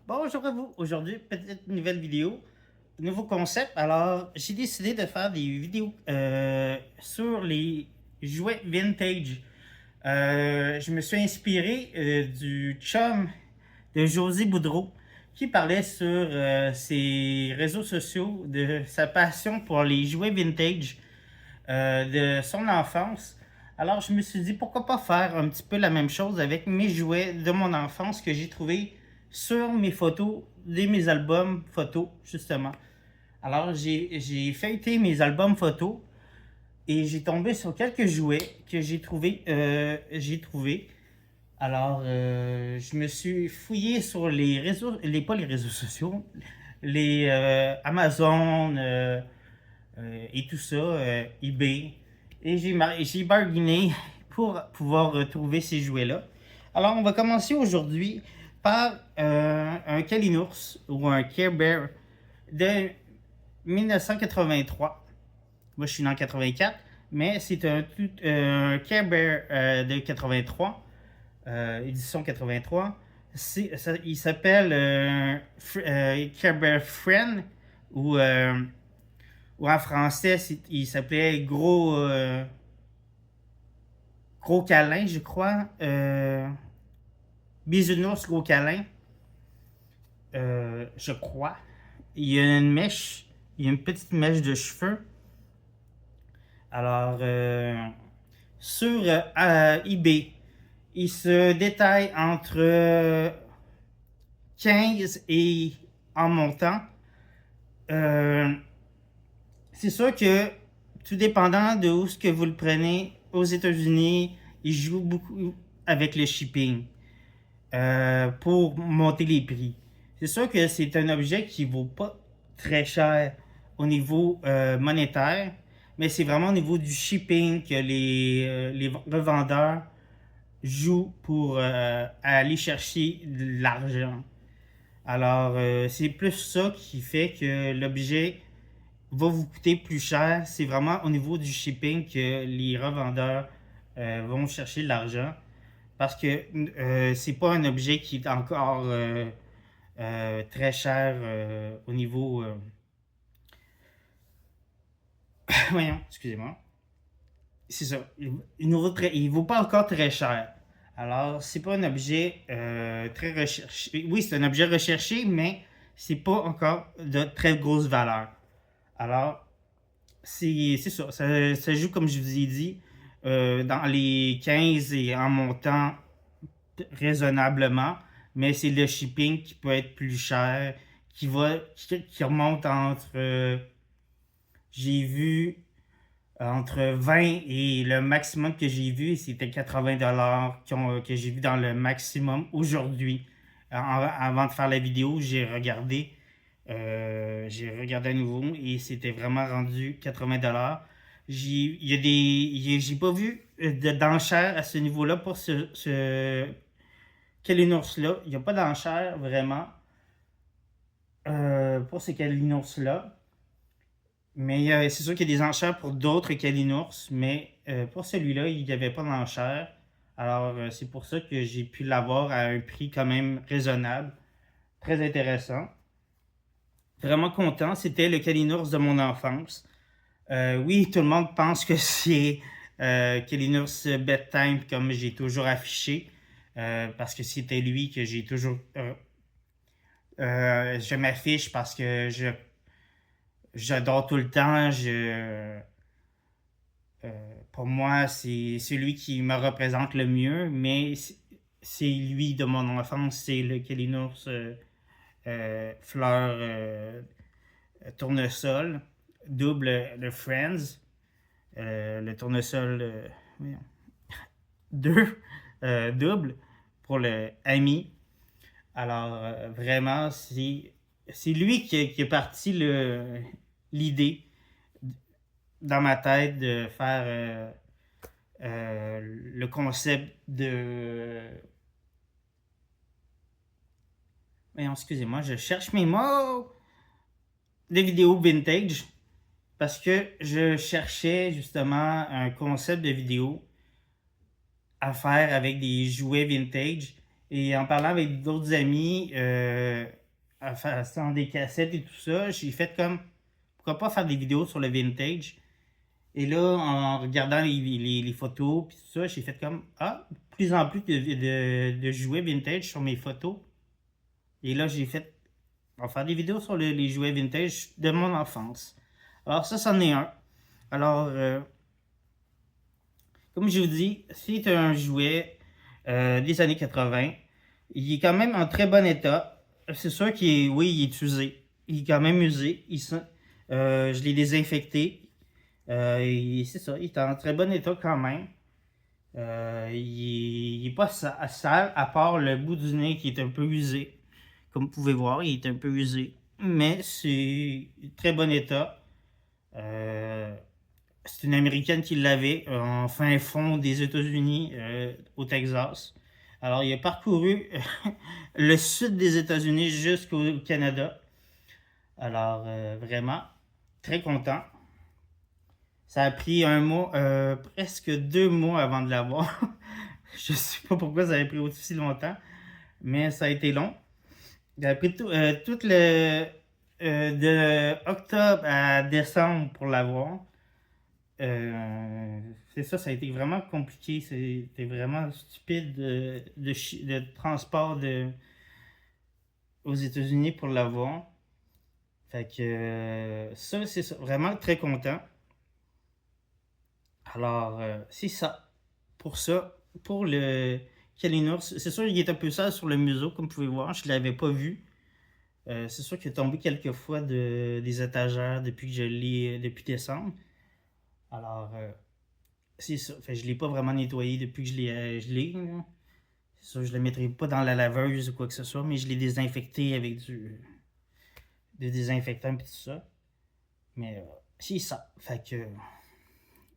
Bonjour à vous. Aujourd'hui, petite nouvelle vidéo, nouveau concept. Alors, j'ai décidé de faire des vidéos sur les jouets vintage. Je me suis inspiré du chum de José Boudreau qui parlait sur ses réseaux sociaux de sa passion pour les jouets vintage de son enfance. Alors, je me suis dit pourquoi pas faire un petit peu la même chose avec mes jouets de mon enfance que j'ai trouvé sur mes photos de mes albums photos, justement. Alors, j'ai feuilleté mes albums photos et j'ai tombé sur quelques jouets que j'ai trouvé. Alors, je me suis fouillé sur les réseaux, pas les réseaux sociaux, les Amazon et tout ça, eBay. Et j'ai bargainé pour pouvoir retrouver ces jouets-là. Alors, on va commencer aujourd'hui par un Kalinours ou un Care Bear de 1983. Moi, je suis né en 84, mais c'est un Care Bear de 83, édition 83. Il s'appelle Care Bear Friend ou en français, il s'appelait Gros Câlin, je crois. Bisounours Gros Câlin, je crois. Il y a une mèche, il y a une petite mèche de cheveux. Alors, sur eBay, il se détaille entre 15 et en montant. C'est sûr que tout dépendant de où ce que vous le prenez, aux États-Unis, ils jouent beaucoup avec le shipping pour monter les prix. C'est sûr que c'est un objet qui vaut pas très cher au niveau monétaire, mais c'est vraiment au niveau du shipping que les revendeurs jouent pour aller chercher de l'argent. Alors, c'est plus ça qui fait que l'objet va vous coûter plus cher. C'est vraiment au niveau du shipping que les revendeurs vont chercher de l'argent. Parce que c'est pas un objet qui est encore très cher au niveau. Voyons, excusez-moi. C'est ça. Il vaut pas encore très cher. Alors, c'est pas un objet très recherché. Oui, c'est un objet recherché, mais c'est pas encore de très grosse valeur. Alors, c'est ça. Ça joue, comme je vous ai dit, dans les 15 et en montant raisonnablement, mais c'est le shipping qui peut être plus cher, qui remonte entre, j'ai vu, entre 20 et le maximum que j'ai vu, c'était 80$ que j'ai vu dans le maximum aujourd'hui. Avant de faire la vidéo, j'ai regardé à nouveau et c'était vraiment rendu 80$. J'ai pas vu d'enchères à ce niveau-là pour ce Kalinours-là. Il n'y a pas d'enchères vraiment pour ce Kalinours-là. Mais c'est sûr qu'il y a des enchères pour d'autres Kalinours, mais pour celui-là, il n'y avait pas d'enchères. Alors, c'est pour ça que j'ai pu l'avoir à un prix quand même raisonnable. Très intéressant. Vraiment content. C'était le Kalinours de mon enfance. Oui, tout le monde pense que c'est Kalinours Bedtime, comme j'ai toujours affiché, parce que c'était lui que j'ai toujours. Je m'affiche parce que j'adore tout le temps. Pour moi, c'est celui qui me représente le mieux, mais c'est lui de mon enfance, c'est le Kalinours fleur tournesol, double le Friends, le tournesol deux, double pour le ami. Alors, vraiment, c'est lui qui est parti l'idée dans ma tête de faire le concept de. Mais excusez-moi, je cherche mes mots de vidéos vintage parce que je cherchais justement un concept de vidéo à faire avec des jouets vintage Et en parlant avec d'autres amis, en faisant des cassettes et tout ça, j'ai fait comme, pourquoi pas faire des vidéos sur le vintage? Et là, en regardant les photos puis tout ça, j'ai fait comme, de plus en plus de jouets vintage sur mes photos. Et là, j'ai fait, on va faire des vidéos sur les jouets vintage de mon enfance. Alors ça, c'en est un. Alors, comme je vous dis, c'est un jouet des années 80. Il est quand même en très bon état. C'est sûr qu'il est, oui, il est usé. Il est quand même usé. Je l'ai désinfecté. C'est ça, il est en très bon état quand même. Il est pas sale, à part le bout du nez qui est un peu usé. Comme vous pouvez voir, il est un peu usé. Mais c'est très bon état. C'est une Américaine qui l'avait en fin fond des États-Unis, au Texas. Alors, il a parcouru le sud des États-Unis jusqu'au Canada. Alors, vraiment, très content. Ça a pris un mois, presque 2 mois avant de l'avoir. Je sais pas pourquoi ça a pris aussi longtemps, mais ça a été long. Ça a pris tout de octobre à décembre pour l'avoir. C'est ça, ça a été vraiment compliqué. C'était vraiment stupide de transport aux États-Unis pour l'avoir. Fait que ça, c'est ça. Vraiment très content. Alors, c'est ça. Pour ça, pour le Kalinours, c'est sûr qu'il est un peu sale sur le museau, comme vous pouvez voir. Je ne l'avais pas vu. C'est sûr qu'il est tombé quelques fois des étagères depuis que je l'ai, depuis décembre. Alors, c'est ça. Fait, je ne l'ai pas vraiment nettoyé depuis que je l'ai. C'est sûr, je ne le mettrai pas dans la laveuse ou quoi que ce soit, mais je l'ai désinfecté avec du désinfectant et tout ça. Mais c'est ça. Fait que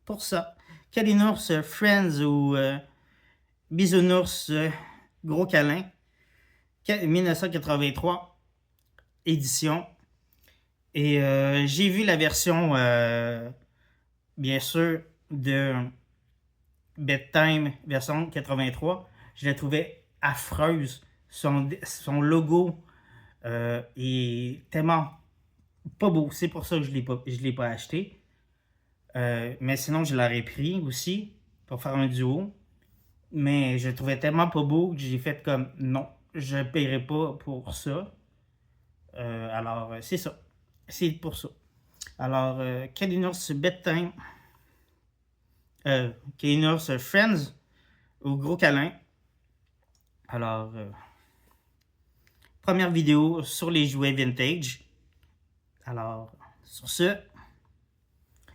pour ça, Kalinours Friends ou Bisounours Gros Câlin, 1983 édition. Et j'ai vu la version, bien sûr, de Bedtime version 83. Je la trouvais affreuse. Son logo est tellement pas beau. C'est pour ça que je ne l'ai pas acheté. Mais sinon, je l'aurais pris aussi pour faire un duo. Mais je le trouvais tellement pas beau que j'ai fait comme non, je ne paierai pas pour ça. Alors, c'est ça. C'est pour ça. Alors, Kalinours Bedtime, Kalinours Friends au Gros Câlin. Alors, première vidéo sur les jouets vintage. Alors, sur ce,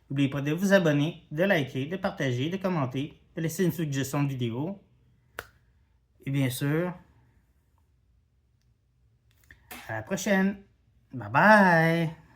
n'oubliez pas de vous abonner, de liker, de partager, de commenter, de laisser une suggestion de vidéo. Et bien sûr, à la prochaine. Bye bye!